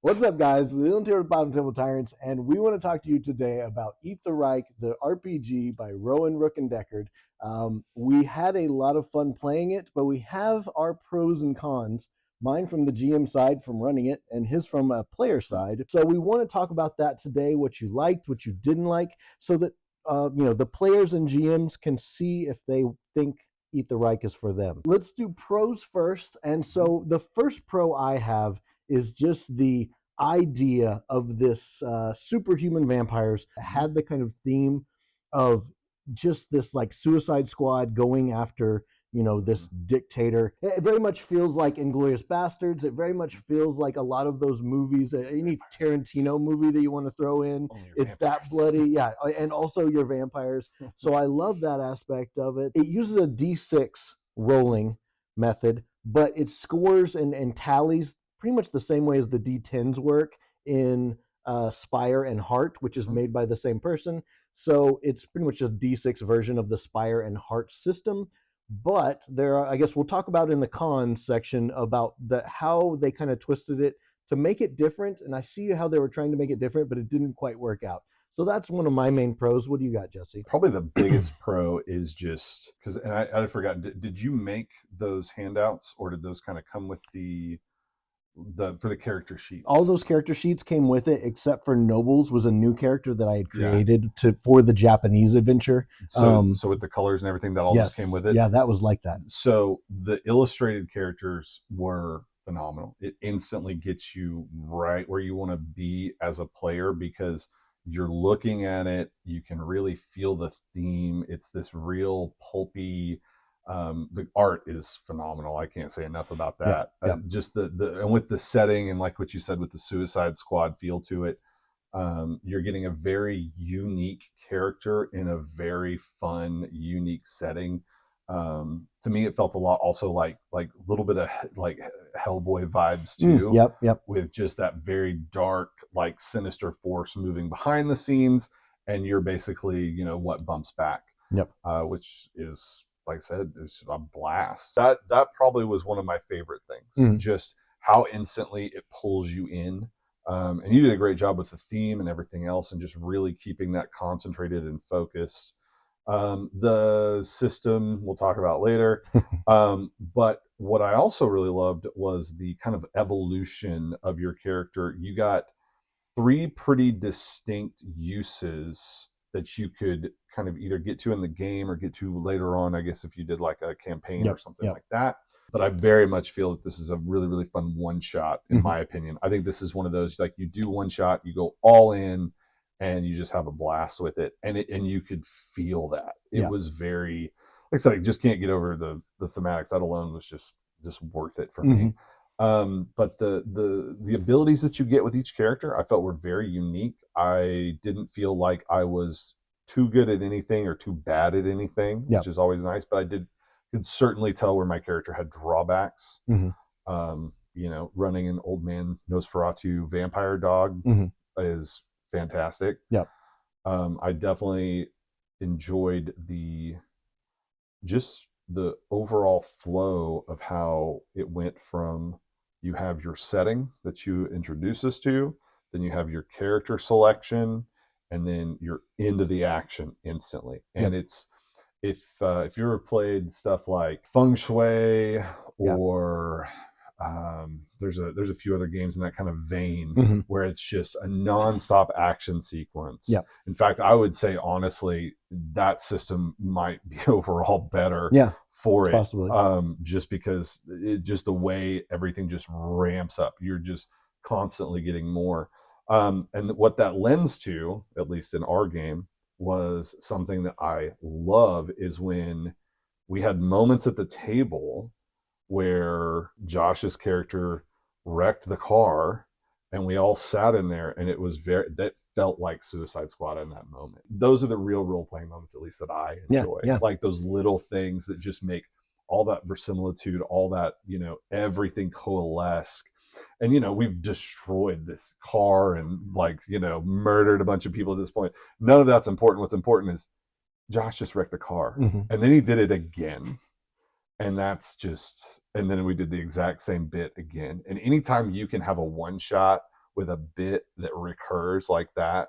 What's up, guys? The Interior Bottom Table Tyrants, and we want to talk to you today about Eat the Reich, the RPG by Rowan Rook and Deckard. We had a lot of fun playing it, but we have our pros and cons. Mine from the GM side, from running it, and his from a player side. So we want to talk about that today: what you liked, what you didn't like, so that the players and GMs can see if they think Eat the Reich is for them. Let's do pros first. And so the first pro I have is just the idea of this superhuman vampires had the kind of theme of just this like Suicide Squad going after this dictator. It very much feels like Inglorious Bastards. It very much feels like a lot of those movies, any Tarantino movie that you want to throw in. It's vampires. That bloody, yeah, and also your vampires. So I love that aspect of it. It uses a D6 rolling method, but it scores and tallies pretty much the same way as the D10s work in Spire and Heart, which is made by the same person. So it's pretty much a D6 version of the Spire and Heart system. But there are, I guess we'll talk about in the cons section about how they kind of twisted it to make it different. And I see how they were trying to make it different, but it didn't quite work out. So that's one of my main pros. What do you got, Jesse? Probably the biggest pro is just because, and I forgot, did you make those handouts, or did those kind of come with for the character sheets? All those character sheets came with it, except for Nobles was a new character that I had created for the Japanese adventure. So with the colors and everything, that all just came with it? Yeah, that was like that. So the illustrated characters were phenomenal. It instantly gets you right where you want to be as a player, because you're looking at it, you can really feel the theme. It's this real pulpy, the art is phenomenal. I can't say enough about that. Just the and with the setting, and like what you said with the Suicide Squad feel to it, you're getting a very unique character in a very fun, unique setting. To me, it felt a lot also like a little bit of like Hellboy vibes too. Yep. With just that very dark, like sinister force moving behind the scenes, and you're basically what bumps back. Yep. Which is, like I said, is a blast. That probably was one of my favorite things. Just how instantly it pulls you in. And you did a great job with the theme and everything else, and just really keeping that concentrated and focused. The system we'll talk about later. But what I also really loved was the kind of evolution of your character. You got 3 pretty distinct uses that you could kind of either get to in the game or get to later on, I guess, if you did like a campaign or something like that. But I very much feel that this is a really, really fun one shot, in my opinion. I think this is one of those, like, you do one shot, you go all in, and you just have a blast with it. And you could feel that. It was very, like I said, I just can't get over the thematics. That alone was just worth it for me. But the abilities that you get with each character, I felt were very unique. I didn't feel like I was too good at anything or too bad at anything, which is always nice. But I could certainly tell where my character had drawbacks. Running an old man Nosferatu vampire dog is fantastic. I definitely enjoyed the overall flow of how it went from, you have your setting that you introduce us to, then you have your character selection, and then you're into the action instantly. And it's, if you ever played stuff like Feng Shui or there's a few other games in that kind of vein where it's just a nonstop action sequence. In fact, I would say honestly that system might be overall better for it. Possibly. Just because just the way everything just ramps up, you're just constantly getting more. And what that lends to, at least in our game, was something that I love, is when we had moments at the table where Josh's character wrecked the car and we all sat in there, and it was that felt like Suicide Squad in that moment. Those are the real role-playing moments, at least that I enjoy. Like those little things that just make all that verisimilitude, all that, everything coalesce. And, we've destroyed this car and murdered a bunch of people at this point. None of that's important. What's important is Josh just wrecked the car. And then he did it again. And and then we did the exact same bit again. And anytime you can have a one shot with a bit that recurs like that,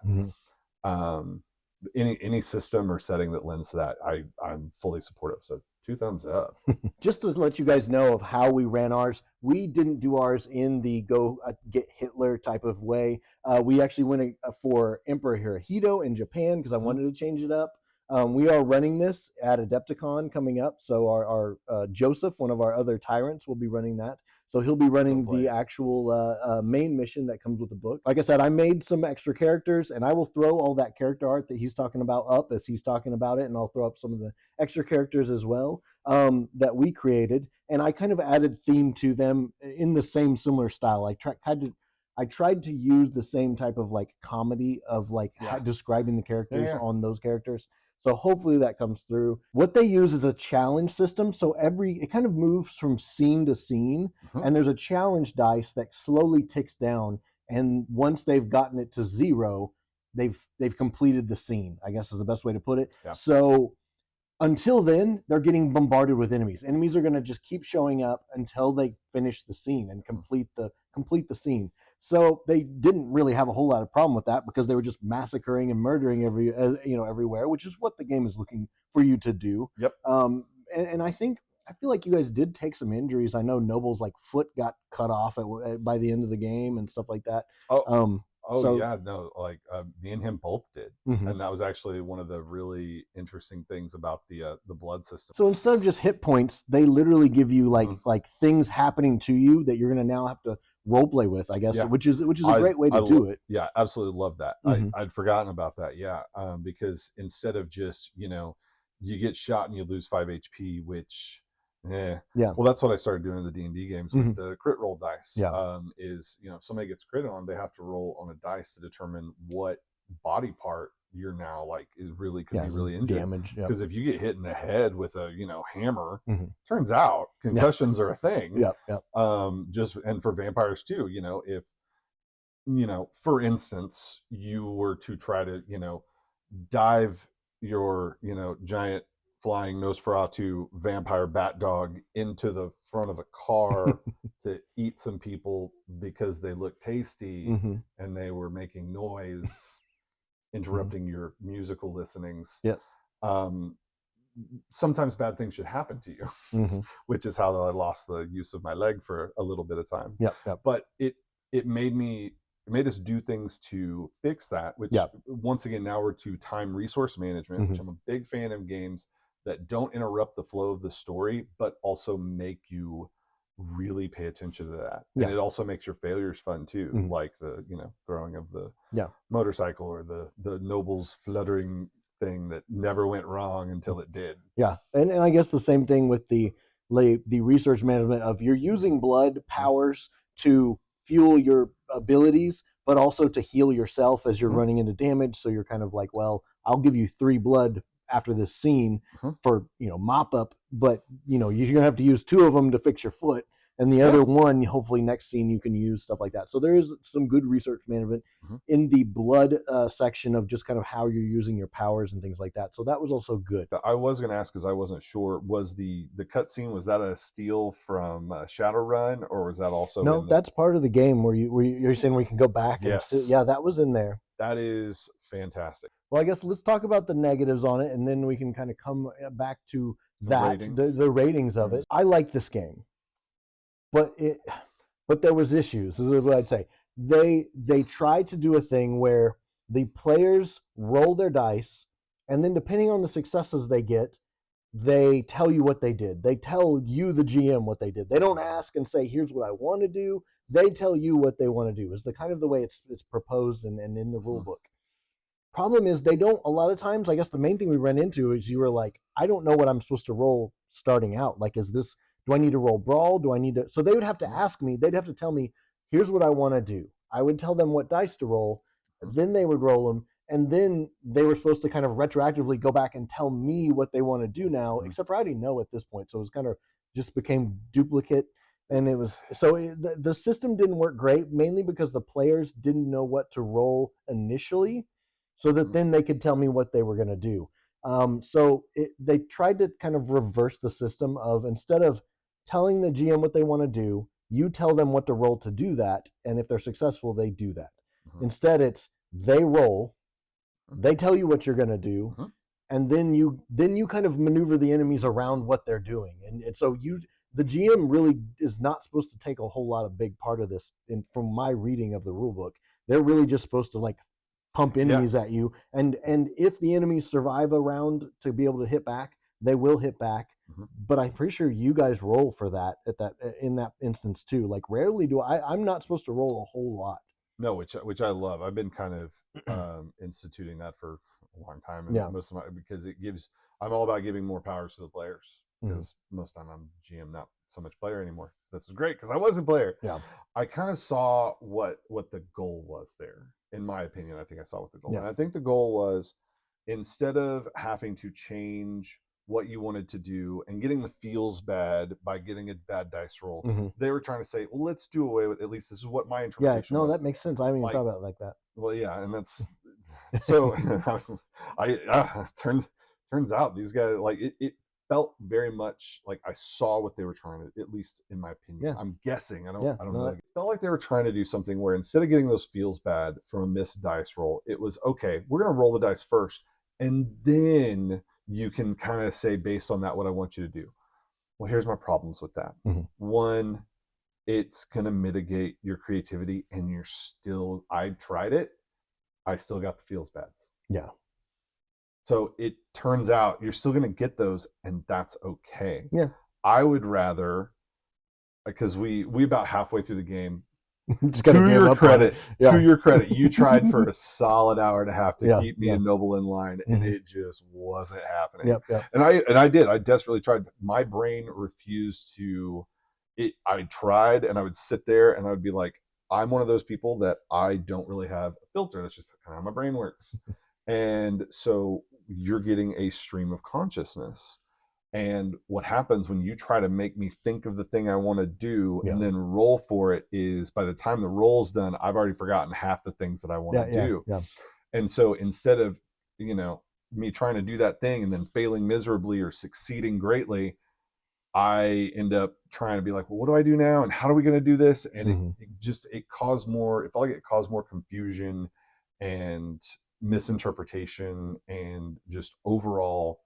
any system or setting that lends to that, I'm fully supportive. So 2 thumbs up. Just to let you guys know of how we ran ours, we didn't do ours in the go get Hitler type of way. We actually went for Emperor Hirohito in Japan because I wanted to change it up. We are running this at Adepticon coming up, so our Joseph, one of our other tyrants, will be running that. So he'll be running the actual main mission that comes with the book. Like I said, I made some extra characters, and I will throw all that character art that he's talking about up as he's talking about it, and I'll throw up some of the extra characters as well that we created. And I kind of added theme to them in the same similar style. I tried to use the same type of like comedy of like describing the characters on those characters. So hopefully that comes through. What they use is a challenge system. So it kind of moves from scene to scene, and there's a challenge dice that slowly ticks down. And once they've gotten it to 0, they've completed the scene, I guess is the best way to put it. Yeah. So until then, they're getting bombarded with enemies. Enemies are going to just keep showing up until they finish the scene and complete the scene. So they didn't really have a whole lot of problem with that because they were just massacring and murdering everywhere, which is what the game is looking for you to do. Yep. And I feel like you guys did take some injuries. I know Noble's like foot got cut off by the end of the game and stuff like that. Me and him both did, and that was actually one of the really interesting things about the blood system. So instead of just hit points, they literally give you like things happening to you that you're going to now have to role play with, I guess, which is a great way to do it. Yeah, absolutely love that. I'd forgotten about that. Yeah, because instead of just you get shot and you lose 5 HP, which. Yeah. Well, that's what I started doing in the D&D games with the crit roll dice. Is if somebody gets crit on, they have to roll on a dice to determine what body part you're now like could be really injured. Damage. Because if you get hit in the head with a hammer, turns out concussions are a thing. And for vampires too. If for instance, you were to try to dive your giant flying Nosferatu vampire bat dog into the front of a car to eat some people because they looked tasty and they were making noise, interrupting your musical listenings. Yes. Sometimes bad things should happen to you, which is how I lost the use of my leg for a little bit of time. But it made us do things to fix that, which once again, now we're to time resource management, which I'm a big fan of games that don't interrupt the flow of the story, but also make you really pay attention to that. And it also makes your failures fun too, like the throwing of the motorcycle or the noble's fluttering thing that never went wrong until it did. And I guess the same thing with the research management of you're using blood powers to fuel your abilities, but also to heal yourself as you're running into damage. So you're kind of like, well, I'll give you 3 blood after this scene for mop up, but you're gonna have to use 2 of them to fix your foot, and the other one hopefully next scene you can use, stuff like that. So there is some good research management in the blood section of just kind of how you're using your powers and things like that. So that was also good. I was going to ask because I wasn't sure, was the cutscene, was that a steal from Shadowrun, or was that also no that's part of the game where you're saying we can go back and that was in there. That is fantastic. Well, I guess let's talk about the negatives on it, and then we can kind of come back to the ratings of it. I like this game, but there was issues. This is what I'd say. They tried to do a thing where the players roll their dice, and then depending on the successes they get, they tell you what they did. They tell you, the GM, what they did. They don't ask and say, here's what I want to do. They tell you what they want to do. Is the kind of the way it's proposed and in the rule book. Problem is, they don't, a lot of times, I guess the main thing we ran into is you were like, I don't know what I'm supposed to roll starting out. Like, do I need to roll brawl? Do I need to, so they would have to ask me, they'd have to tell me, here's what I want to do. I would tell them what dice to roll, then they would roll them, and then they were supposed to kind of retroactively go back and tell me what they want to do now, except for I didn't know at this point. So it was kind of just became duplicate. And it was, the system didn't work great, mainly because the players didn't know what to roll initially, so that then they could tell me what they were going to do. They tried to kind of reverse the system of, instead of telling the GM what they want to do, you tell them what to roll to do that, and if they're successful, they do that. Mhm. Instead, it's they roll, Mhm. they tell you what you're going to do, Mhm. and then you kind of maneuver the enemies around what they're doing, and so the GM really is not supposed to take a whole lot of big part of this. From my reading of the rule book, they're really just supposed to like pump Yeah. enemies at you, and if the enemies survive a round to be able to hit back, they will hit back. Mhm. But I'm pretty sure you guys roll for that in that instance too. Like rarely do I'm not supposed to roll a whole lot. No, which I love. I've been kind of instituting that for a long time, and Yeah. most of my because it gives. I'm all about giving more powers to the players Mhm. because most of the time I'm GM, not so much player anymore. This was great because I wasn't player. Yeah. I kind of saw what the goal was there. In my opinion, I think I saw what the goal, Yeah. and I think the goal was instead of having to change what you wanted to do and getting the feels bad by getting a bad dice roll, Mhm. they were trying to say, well, let's do away with, at least this is what my Yeah. interpretation No, was. that makes sense. I haven't even Like, thought about it like that. well, yeah, and that's so. Turns out these guys like it felt very much like I saw what they were trying to, at least in my opinion. Yeah. I'm guessing. Yeah. I don't No, know. It felt like they were trying to do something where instead of getting those feels bad from a missed dice roll, it was okay. We're gonna roll the dice first, and then you can kind of say based on that what I want you to do. Well, here's my problems with that. Mhm. One, it's going to mitigate your creativity and you're still, I tried it, I still got the feels bads. Yeah. So it turns out you're still going to get those and that's okay. Yeah. I would rather, because we about halfway through the game, Just gotta give up on it. to Yeah. your credit, you tried for a solid hour and a half to Yeah. keep me Yeah. and Noble in line, and Mhm. it just wasn't happening. Yep. Yep. And I did. I desperately tried. My brain refused to. I tried, and I would sit there, and I would be like, I'm one of those people that I don't really have a filter. That's just kind of how my brain works. And so you're getting a stream of consciousness. And what happens when you try to make me think of the thing I want to do Yeah. and then roll for it is by the time the roll's done, I've already forgotten half the things that I want Yeah. to Yeah. do. Yeah. And so instead of, you know, me trying to do that thing and then failing miserably or succeeding greatly, I end up trying to be like, well, what do I do now? And how are we going to do this? And Mhm. it caused more, it felt like it caused more confusion and misinterpretation and just overall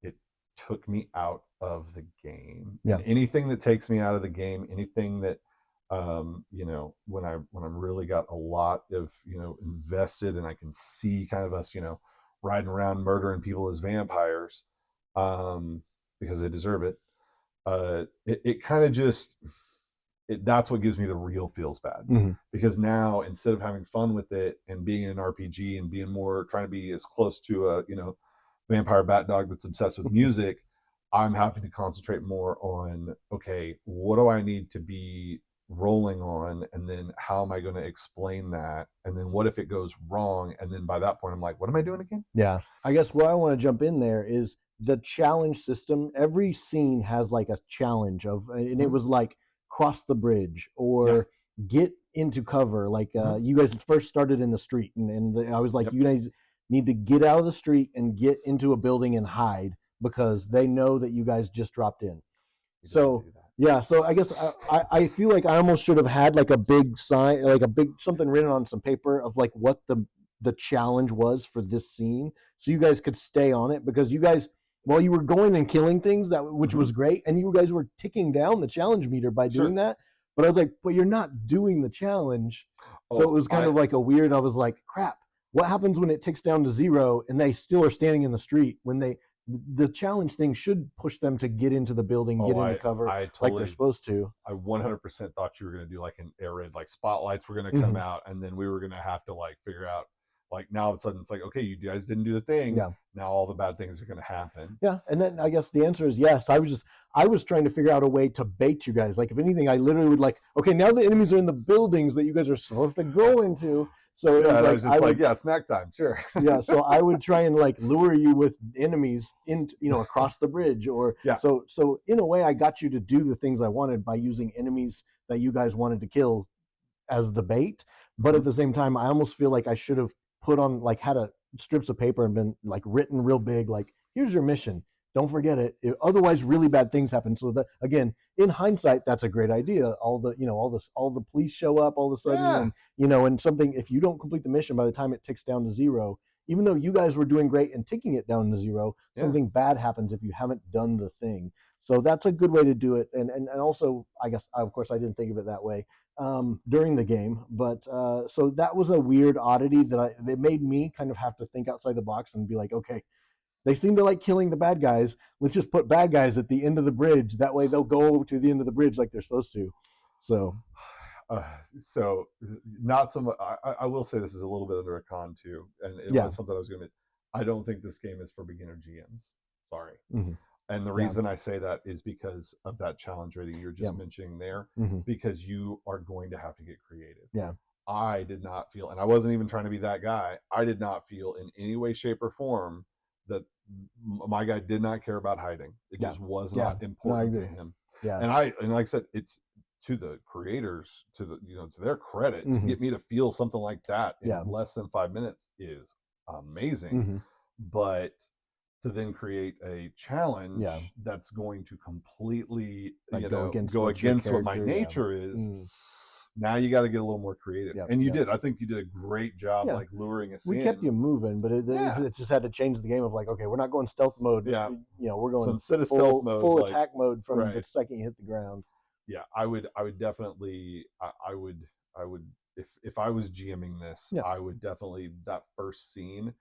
it took me out of the game. Yeah. And anything that takes me out of the game, anything that when I really got a lot of invested and I can see kind of us riding around murdering people as vampires because they deserve it. It kind of just that's what gives me the real feels bad Mhm. because now instead of having fun with it and being an RPG and being more trying to be as close to a vampire bat dog that's obsessed with music, I'm having to concentrate more on okay, what do I need to be rolling on, and then how am I going to explain that, and then what if it goes wrong, and then by that point I'm like, what am I doing again? Yeah. I guess where I want to jump in there is the challenge system. Every scene has like a challenge and it Mhm. was like cross the bridge Yeah. or get into cover. Like Mhm. you guys first started in the street, and I was like, Yep. you guys need to get out of the street and get into a building and hide because they know that you guys just dropped in. We didn't So do that. yeah, so I guess I feel like I almost should have had like a big sign, like a big something written on some paper of like what the challenge was for this scene, so you guys could stay on it because you guys while you were going and killing things that which Mhm. was great, and you guys were ticking down the challenge meter by doing Sure. that. But I was like, but you're not doing the challenge, so it Oh, was kind of like a weird. I was like, crap. What happens when it ticks down to 0 and they still are standing in the street when the challenge thing should push them to get into the building, get into cover I like they're totally supposed to. I 100% thought you were going to do like an air raid, like spotlights were going to come Hmm. out, and then we were going to have to like figure out, like now all of a sudden it's like, okay, you guys didn't do the thing. Yeah. Now all the bad things are going to happen. Yeah. And then I guess the answer is yes. I was trying to figure out a way to bait you guys. Like if anything, I literally would like, okay, now the enemies are in the buildings that you guys are supposed to go into. So it Yeah, was and I like was I just like, would yeah, snack time, sure. yeah, so I would try and like lure you with enemies into across the bridge or Yeah. so in a way I got you to do the things I wanted by using enemies that you guys wanted to kill as the bait. But Mm-hmm. at the same time, I almost feel like I should have put on like had a strips of paper and been like written real big, like here's your mission. Don't forget it. Otherwise, really bad things happen. So that again, in hindsight, that's a great idea. All the police show up all of a sudden, Yeah. and something, if you don't complete the mission by the time it ticks down to zero, even though you guys were doing great and ticking it down to zero, something bad happens if you haven't done the thing. So that's a good way to do it. And also, I guess, of course, I didn't think of it that way during the game. But so that was a weird oddity that made me kind of have to think outside the box and be like, okay, they seem to like killing the bad guys. Let's just put bad guys at the end of the bridge. That way they'll go over to the end of the bridge like they're supposed to. So not so much. I will say this is a little bit under a con too, and it was something I was going to. I don't think this game is for beginner GMs. Sorry. Mm-hmm. And the reason I say that is because of that challenge rating you're just mentioning there, because you are going to have to get creative. Yeah. I did not feel, and I wasn't even trying to be that guy, I did not feel in any way, shape, or form that my guy did not care about hiding. It just was not important to him. Yeah. And like I said, it's to the creators, to their credit, to get me to feel something like that in less than 5 minutes is amazing. But to then create a challenge that's going to completely go against what my nature is. Now you got to get a little more creative, and you did. I think you did a great job, like luring us in. We kept you moving, but it just had to change the game of like, okay, we're not going stealth mode. Yeah, we're going so instead of stealth mode, full attack mode from the second you hit the ground. Yeah, I would definitely, I would, if I was GMing this, I would definitely, that first scene,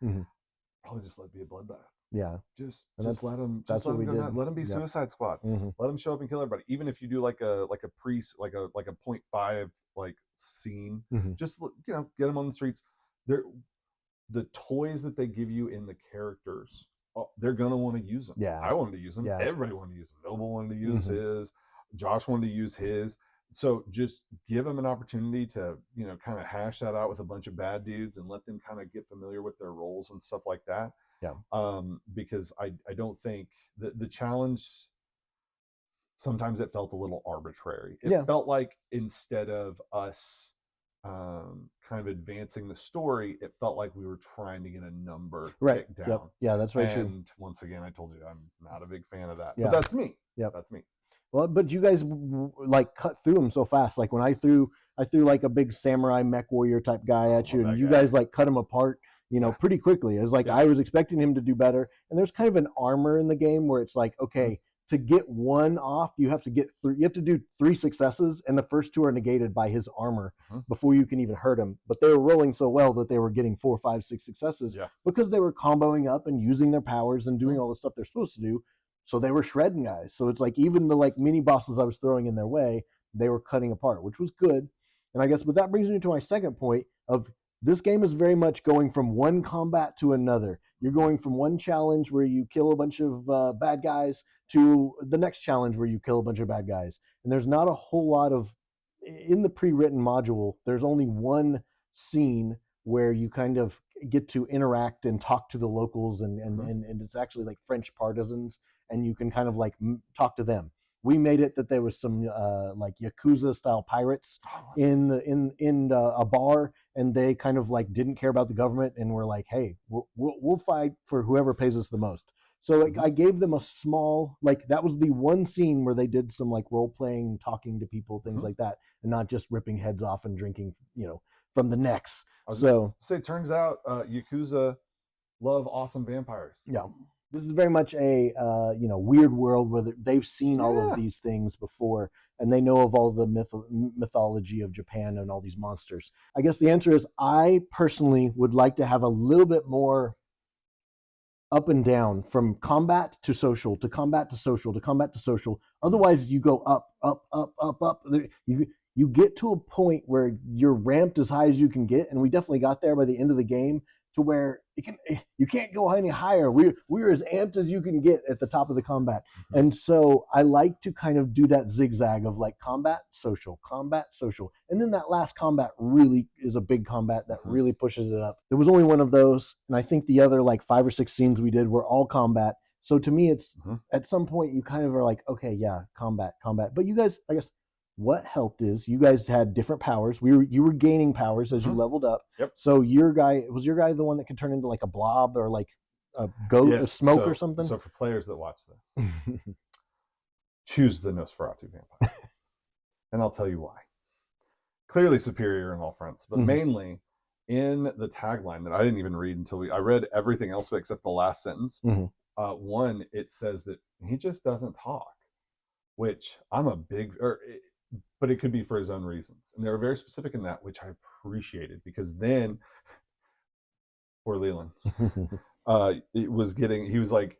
probably just let it be a bloodbath. Yeah, just let them. Just let them go nuts. Let them be Suicide Squad. Let them show up and kill everybody. Even if you do like a 0.5 like scene, just get them on the streets. The toys that they give you in the characters, they're gonna want to use them. Yeah, I wanted to use them. Yeah. Everybody wanted to use them. Noble wanted to use his. Josh wanted to use his. So just give them an opportunity to kind of hash that out with a bunch of bad dudes and let them kind of get familiar with their roles and stuff like that. Yeah. Because I don't think the challenge, sometimes it felt a little arbitrary. It felt like instead of us kind of advancing the story, it felt like we were trying to get a number ticked down. Yep. Yeah, that's very true. And once again, I told you I'm not a big fan of that. But that's me. Yeah, that's me. Well, but you guys like cut through them so fast. Like when I threw like a big samurai mech warrior type guy at you, and you guys like cut him apart, pretty quickly. It was like I was expecting him to do better. And there's kind of an armor in the game where it's like, okay, to get one off, you have to do 3 successes, and the first 2 are negated by his armor before you can even hurt him. But they were rolling so well that they were getting 4, 5, 6 successes because they were comboing up and using their powers and doing all the stuff they're supposed to do. So they were shredding guys. So it's like even the like mini bosses I was throwing in their way, they were cutting apart, which was good. And I guess, but that brings me to my second point of this game is very much going from one combat to another. You're going from one challenge where you kill a bunch of bad guys to the next challenge where you kill a bunch of bad guys. And there's not a whole lot of, in the pre-written module, there's only one scene where you kind of get to interact and talk to the locals and it's actually like French partisans, and you can kind of like talk to them. We made it that there was some like Yakuza style pirates in a bar, and they kind of like didn't care about the government and were like, hey, we'll fight for whoever pays us the most. So like I gave them a small, like that was the one scene where they did some like role playing, talking to people, things like that, and not just ripping heads off and drinking, from the necks. So say, turns out Yakuza love awesome vampires. Yeah. This is very much a weird world where they've seen all of these things before, and they know of all the mythology of Japan and all these monsters. I guess the answer is I personally would like to have a little bit more up and down, from combat to social, to combat to social, to combat to social. Otherwise, you go up, up, up, up, up. You get to a point where you're ramped as high as you can get, and we definitely got there by the end of the game, to where you can't go any higher. We're as amped as you can get at the top of the combat. And so I like to kind of do that zigzag of like combat, social, and then that last combat really is a big combat that really pushes it up. There was only one of those, and I think the other like 5 or 6 scenes we did were all combat. So to me, it's at some point you kind of are like, okay, yeah, combat. But you guys, I guess, what helped is you guys had different powers. You were gaining powers as you leveled up. Yep. So your guy the one that could turn into like a blob or like a goat, a smoke or something? So for players that watch this, choose the Nosferatu vampire. And I'll tell you why. Clearly superior in all fronts, but mainly in the tagline that I didn't even read until I read everything else except the last sentence. One, it says that he just doesn't talk, which I'm a big, but it could be for his own reasons. And they were very specific in that, which I appreciated, because then poor Leland, he was like,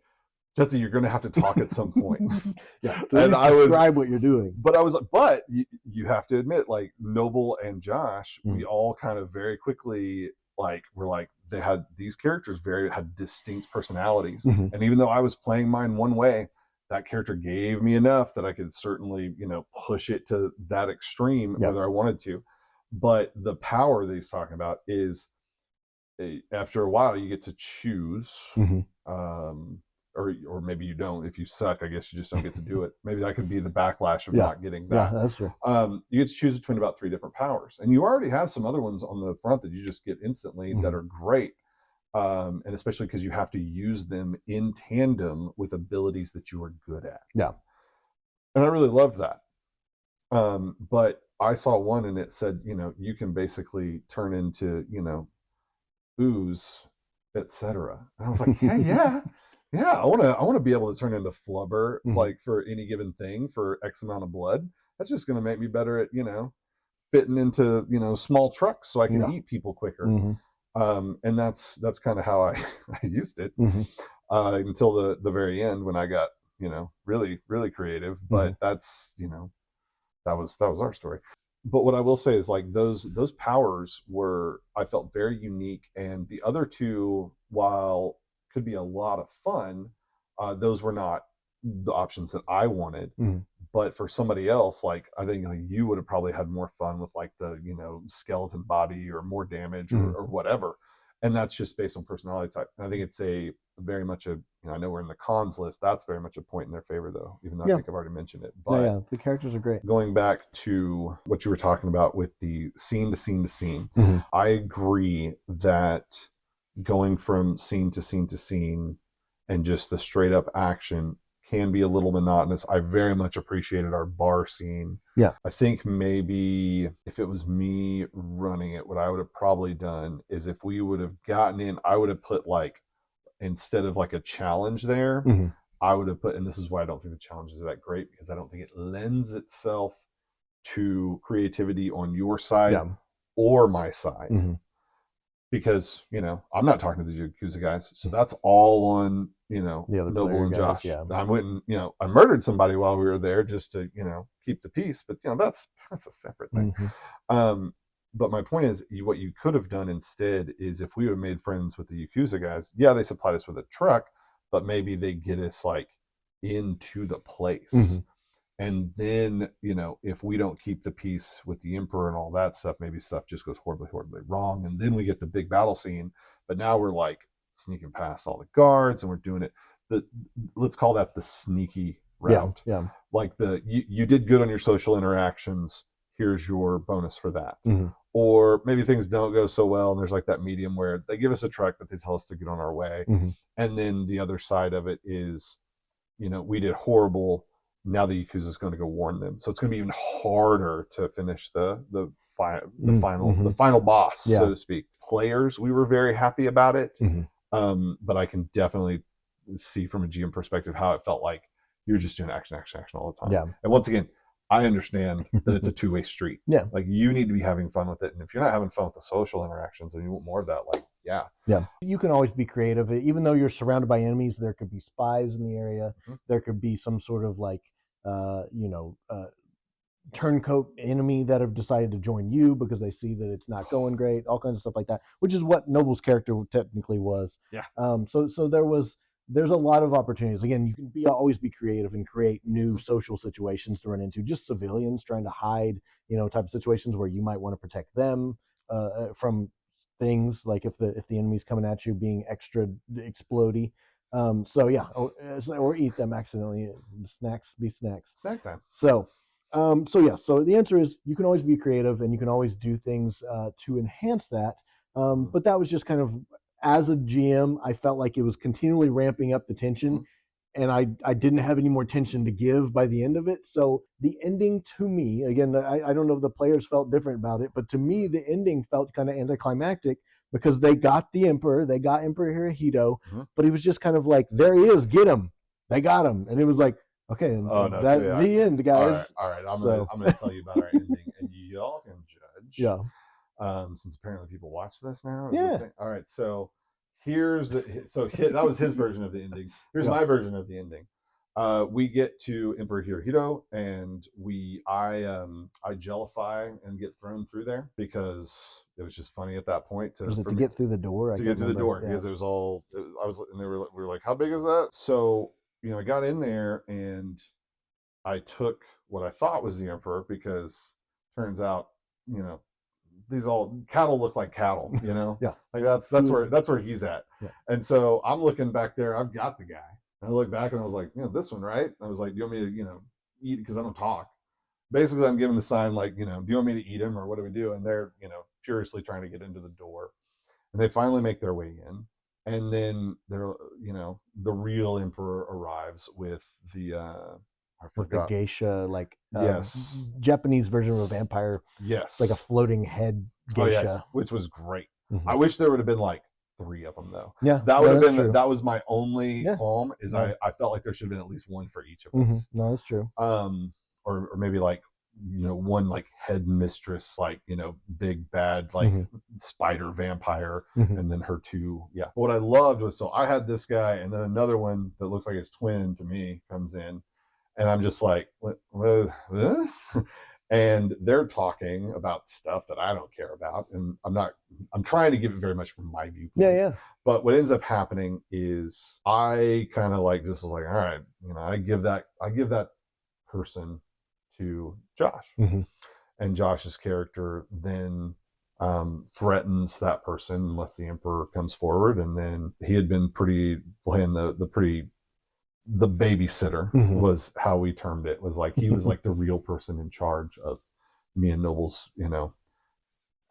Jesse, you're going to have to talk at some point. Yeah, to at least describe what you're doing. But I was like, but you have to admit, like Noble and Josh, we all kind of very quickly were like, they had these characters had distinct personalities, and even though I was playing mine one way, that character gave me enough that I could certainly push it to that extreme whether I wanted to. But the power that he's talking about is, after a while you get to choose. Or maybe you don't. If you suck, I guess you just don't get to do it. Maybe that could be the backlash of not getting that. Yeah, that's true. You get to choose between about 3 different powers, and you already have some other ones on the front that you just get instantly that are great, and especially because you have to use them in tandem with abilities that you are good at. Yeah, and I really loved that. But I saw one and it said, you can basically turn into, ooze, etc. And I was like, hey, yeah. I want to be able to turn into flubber, like for any given thing for X amount of blood. That's just going to make me better at, fitting into, small trucks so I can eat people quicker. And that's kind of how I used it until the very end when I got, really, really creative. But that's, that was our story. But what I will say is, like, those powers were, I felt, very unique, and the other two, while could be a lot of fun, those were not the options that I wanted. But for somebody else, like, I think like you would have probably had more fun with like the skeleton body or more damage or whatever, and that's just based on personality type. And I think it's a very much a, I know we're in the cons list, that's very much a point in their favor though, even though I think I've already mentioned it. But the characters are great. Going back to what you were talking about with the scene to scene to scene, I agree that going from scene to scene to scene and just the straight up action can be a little monotonous. I very much appreciated our bar scene. Yeah. I think maybe if it was me running it, what I would have probably done is, if we would have gotten in, I would have put, like, instead of like a challenge there, I would have put, and this is why I don't think the challenges are that great, because I don't think it lends itself to creativity on your side or my side. Because, I'm not talking to the Yakuza guys, so that's all on, Noble and Josh. I went and, I murdered somebody while we were there just to, keep the peace, but that's a separate thing. But my point is, what you could have done instead is, if we would have made friends with the Yakuza guys, they supplied us with a truck, but maybe they get us like into the place. And then, if we don't keep the peace with the Emperor and all that stuff, maybe stuff just goes horribly, horribly wrong. And then we get the big battle scene. But now we're like sneaking past all the guards and we're doing it. Let's call that the sneaky route. Like you did good on your social interactions. Here's your bonus for that. Or maybe things don't go so well, and there's like that medium where they give us a truck, but they tell us to get on our way. And then the other side of it is, we did horrible. Now the Yakuza is going to go warn them, so it's going to be even harder to finish the final boss, so to speak. Players, we were very happy about it, but I can definitely see from a GM perspective how it felt like you're just doing action all the time. And once again, I understand that it's a two-way street. Like, you need to be having fun with it, and if you're not having fun with the social interactions and you want more of that, like, you can always be creative. Even though you're surrounded by enemies, there could be spies in the area. There could be some sort of like turncoat enemy that have decided to join you because they see that it's not going great, all kinds of stuff like that, which is what Noble's character technically was. So there's a lot of opportunities. Again, you can always be creative and create new social situations to run into, just civilians trying to hide, type of situations where you might want to protect them from things, like if the enemy's coming at you, being extra explodey. Or eat them accidentally. Snacks be snacks. Snack time. So the answer is, you can always be creative and you can always do things to enhance that. But that was just kind of, as a GM, I felt like it was continually ramping up the tension. and I didn't have any more tension to give by the end of it. So the ending to me, again, I don't know if the players felt different about it, but to me the ending felt kind of anticlimactic because they got the Emperor, they got Emperor Hirohito, but he was just kind of like, there he is, get him, they got him, and it was like, okay, the end, guys. All right. I'm gonna tell you about our ending, and y'all can judge. Yeah. Since apparently people watch this now. Yeah. All right. So that was his version of the ending. Here's my version of the ending. We get to Emperor Hirohito, and I jellify and get thrown through there because it was just funny at that point to get through the door. To get through the door because it was all I was, and we were like, how big is that? So I got in there and I took what I thought was the Emperor because turns out these all cattle look like cattle, Yeah. Like that's where he's at. Yeah. And so I'm looking back there, I've got the guy. And I look back and I was like, this one, right? I was like, do you want me to, eat, because I don't talk. Basically, I'm giving the sign like, do you want me to eat him or what do we do? And they're, furiously trying to get into the door. And they finally make their way in. And then they're, the real Emperor arrives with the I forgot. The geisha, like yes, Japanese version of a vampire. Yes, like a floating head geisha, yes, which was great. I wish there would have been like 3 of them though. Yeah, that would have been true. That was my only qualm. Is I felt like there should have been at least one for each of us. No, that's true. Or maybe like one like head mistress, like big bad like spider vampire, and then her 2. Yeah. What I loved was, so I had this guy, and then another one that looks like his twin to me comes in. And I'm just like, what? And they're talking about stuff that I don't care about. And I'm trying to give it very much from my viewpoint. Yeah. But what ends up happening is I kind of like, just was like, all right, I give that person to Josh. And Josh's character then threatens that person unless the Emperor comes forward. And then he had been playing the babysitter was how we termed it. Was like he was like the real person in charge of me and Noble's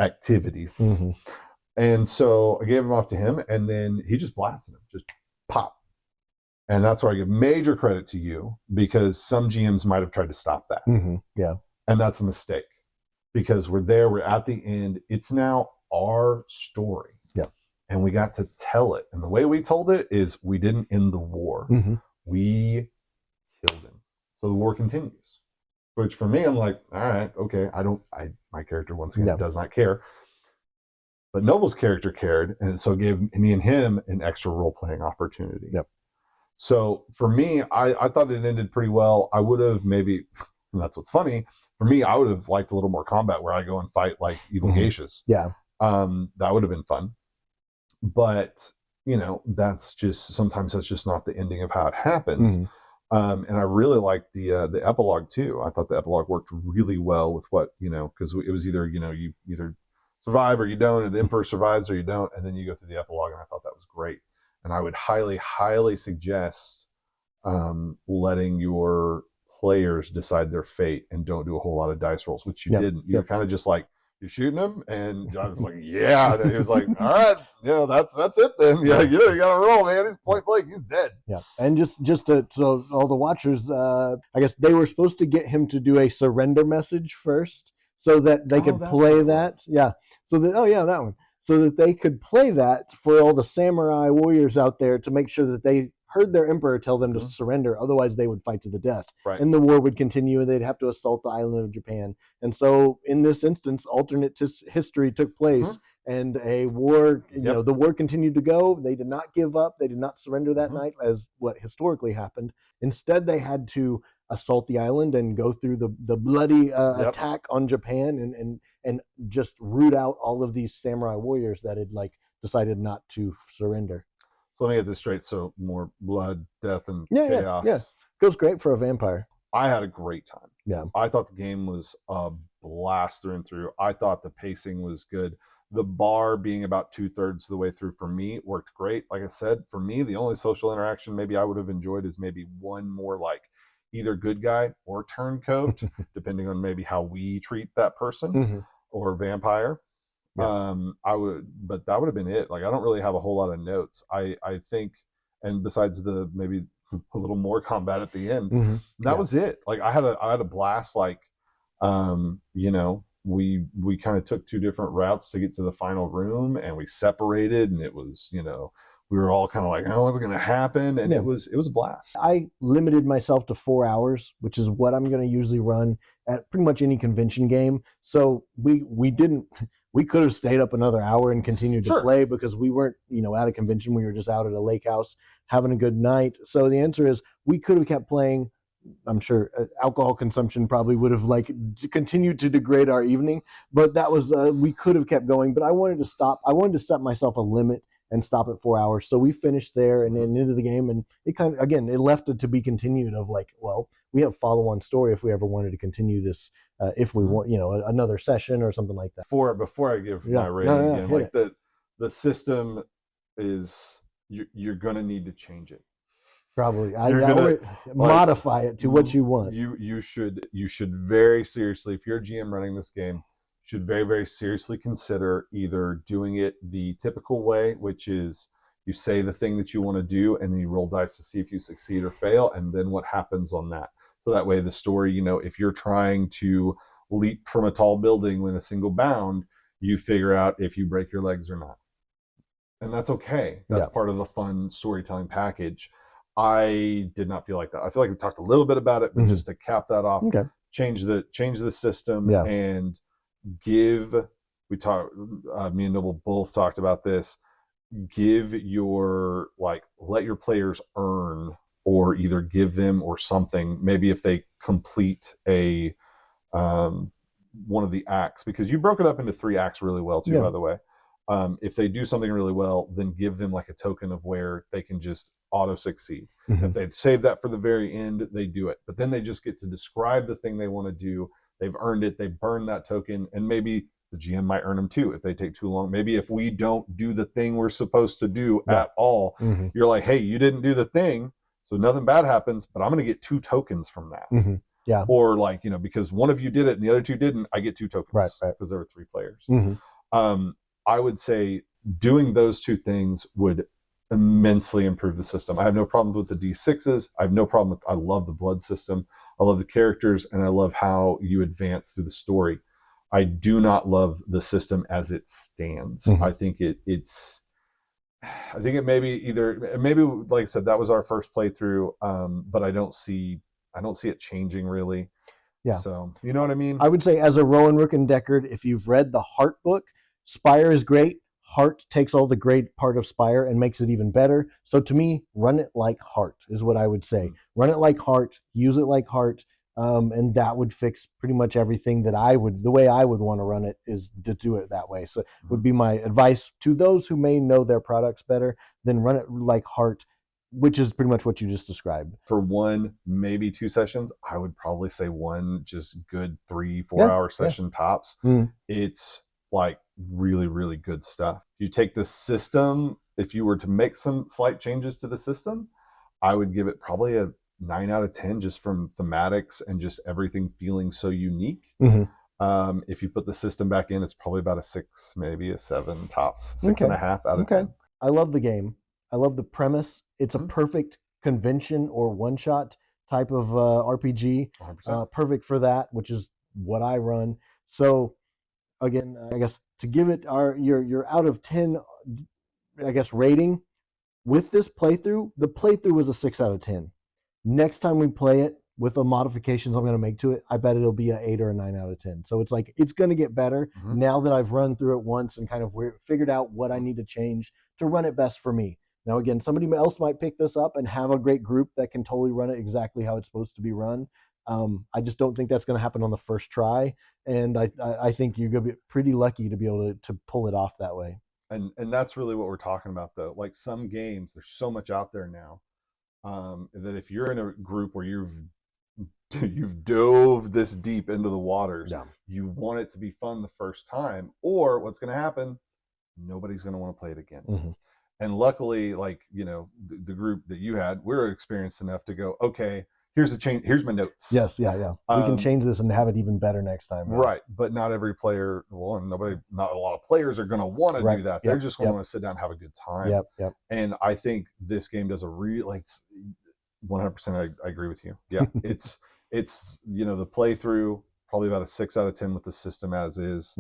activities. And so I gave him off to him, and then he just blasted him, just pop. And that's where I give major credit to you, because some GMs might have tried to stop that. Yeah. And that's a mistake, because we're at the end. It's now our story. Yeah. And we got to tell it. And the way we told it is we didn't end the war. We killed him. So the war continues. Which for me, I'm like, all right, okay. My character once again does not care. But Noble's character cared, and so gave me and him an extra role-playing opportunity. Yep. So for me, I thought it ended pretty well. I would have maybe, and that's what's funny, for me, I would have liked a little more combat where I go and fight like evil geishas. Yeah. That would have been fun. But that's just not the ending of how it happens. And I really liked the epilogue too. I thought the epilogue worked really well with what, because it was either, you either survive or you don't, or the Emperor survives or you don't, and then you go through the epilogue, and I thought that was great. And I would highly, highly suggest letting your players decide their fate and don't do a whole lot of dice rolls, which you didn't. You're kind of just like, you're shooting him, and John was like, yeah. And he was like, all right, that's it then. Yeah, you got to roll, man. He's point blank. He's dead. Yeah, and just so all the watchers, I guess they were supposed to get him to do a surrender message first, so that they could play that. Yeah, so that that one, so that they could play that for all the samurai warriors out there to make sure that they heard their Emperor tell them to surrender. Otherwise, they would fight to the death, and the war would continue, and they'd have to assault the island of Japan. And so, in this instance, alternate history took place, and a war. The war continued to go. They did not give up. They did not surrender that night, as what historically happened. Instead, they had to assault the island and go through the bloody attack on Japan, and just root out all of these samurai warriors that had decided not to surrender. So let me get this straight. So more blood, death, and chaos. Yeah. Goes great for a vampire. I had a great time. Yeah. I thought the game was a blast through and through. I thought the pacing was good. The bar being about 2/3 of the way through for me worked great. Like I said, for me, the only social interaction maybe I would have enjoyed is maybe one more like either good guy or turncoat, depending on maybe how we treat that person, or vampire. Yeah. But that would have been it. Like, I don't really have a whole lot of notes. I think, and besides the maybe a little more combat at the end. Mm-hmm. That was it. Like I had a blast. Like, you know, we kind of took two different routes to get to the final room, and we separated, and it was, you know, we were all kind of like, oh, what's going to happen? And Yeah. it was a blast. I limited myself to 4 hours, which is what I'm going to usually run at pretty much any convention game. So we didn't we could have stayed up another hour and continued to Sure. play because we weren't, you know, at a convention. We were just out at a lake house having a good night. So the answer is we could have kept playing. I'm sure alcohol consumption probably would have like continued to degrade our evening, but that was we could have kept going. But I wanted to stop. I wanted to set myself a limit and stop at 4 hours. So we finished there and then into the game, and it kind of, again, it left it to be continued. Of like, well, we have follow-on story if we ever wanted to continue this, if we want, you know, another session or something like that. Before I give my rating again, like the system is you're gonna need to change it. Probably, you're gonna modify it to what you want. You should very seriously, if you're a GM running this game, should very, very seriously consider either doing it the typical way, which is you say the thing that you want to do and then you roll dice to see if you succeed or fail, and then what happens on that. So that way the story, you know, if you're trying to leap from a tall building with a single bound, you figure out if you break your legs or not. And that's okay. That's part of the fun storytelling package. I did not feel like that. I feel like we talked a little bit about it, but just to cap that off, change the system and give. We talked. Me and Noble both talked about this. Give your let your players earn, or either give them or something. Maybe if they complete a one of the acts, because you broke it up into 3 acts really well too. By the way, if they do something really well, then give them like a token of where they can just auto succeed. If they'd save that for the very end, they do it. But then they just get to describe the thing they want to do. They've earned it. They burn that token, and maybe the GM might earn them too if they take too long. Maybe if we don't do the thing we're supposed to do at all, you're like, hey, you didn't do the thing, so nothing bad happens, but I'm going to get 2 tokens from that. Yeah. Or like, you know, because one of you did it and the other 2 didn't, I get 2 tokens. Right. Because there were 3 players. I would say doing those 2 things would immensely improve the system. I have no problems with the D6s. I have no problem with, I love the blood system. I love the characters, and I love how you advance through the story. I do not love the system as it stands. I think it maybe like I said, that was our first playthrough, but I don't see it changing really. Yeah. So you know what I mean? I would say as a Rowan Rook and Deckard, if you've read the Heart book, Spire is great. Heart takes all the great part of Spire and makes it even better. So to me, run it like Heart is what I would say. Run it like Heart, use it like Heart, and that would fix pretty much everything that the way I would want to run it is to do it that way. So would be my advice to those who may know their products better, then run it like Heart, which is pretty much what you just described. For 1, maybe 2 sessions, I would probably say 1 just good 3-4 hour session tops. It's like really, really good stuff. You take the system, if you were to make some slight changes to the system, I would give it probably a 9 out of 10 just from thematics and just everything feeling so unique. If you put the system back in, it's probably about a 6, maybe a 7 tops, 6.5 out of 10. I love the game. I love the premise. It's a perfect convention or one-shot type of RPG. Perfect for that, which is what I run. So again, I guess to give it your out of 10, I guess, rating with this playthrough, the playthrough was a 6 out of 10. Next time we play it with the modifications I'm going to make to it, I bet it'll be an 8 or a 9 out of 10. So it's like it's going to get better now that I've run through it once and kind of figured out what I need to change to run it best for me. Now, again, somebody else might pick this up and have a great group that can totally run it exactly how it's supposed to be run. I just don't think that's going to happen on the first try, and I think you're going to be pretty lucky to be able to pull it off that way. And that's really what we're talking about, though. Like some games, there's so much out there now that if you're in a group where you've dove this deep into the waters, you want it to be fun the first time, or what's going to happen, nobody's going to want to play it again. And luckily, like, you know, the group that you had, we're experienced enough to go, okay, here's the change. Here's my notes. Yes, yeah. We can change this and have it even better next time. Right, but not every player, not a lot of players are going to want to do that. They're just going to want to sit down and have a good time. Yep. And I think this game does a 100%. I agree with you. Yeah, it's the playthrough probably about a 6 out of 10 with the system as is,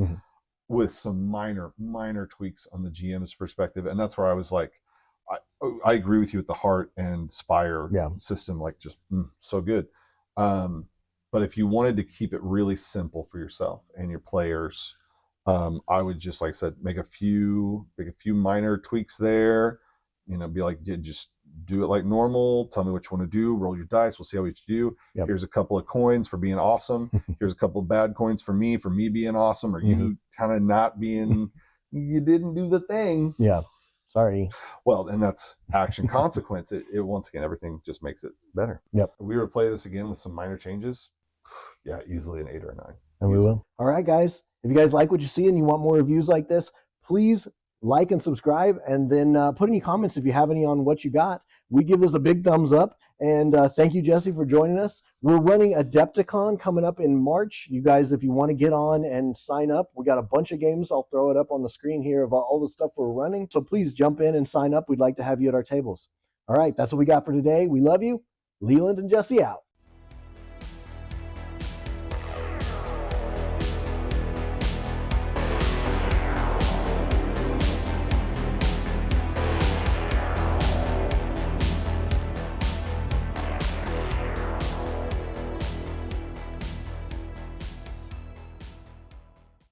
with some minor tweaks on the GM's perspective, and that's where I was like, I agree with you with the Heart and Spire system, like just so good. But if you wanted to keep it really simple for yourself and your players, I would just, like I said, make a few minor tweaks there. Be like, just do it like normal. Tell me what you want to do. Roll your dice. We'll see how you do. Here's a couple of coins for being awesome. Here's a couple of bad coins for me being awesome, or you kind of not being, you didn't do the thing. Yeah. Sorry. Well, and that's action consequence. It once again, everything just makes it better. Yep. If we were to play this again with some minor changes, yeah, easily an 8 or a 9. And we will. All right, guys. If you guys like what you see and you want more reviews like this, please like and subscribe, and then put any comments if you have any on what you got. We give this a big thumbs up, and thank you, Jesse, for joining us. We're running Adepticon coming up in March. You guys, if you want to get on and sign up, we got a bunch of games. I'll throw it up on the screen here of all the stuff we're running. So please jump in and sign up. We'd like to have you at our tables. All right, that's what we got for today. We love you. Leland and Jesse out.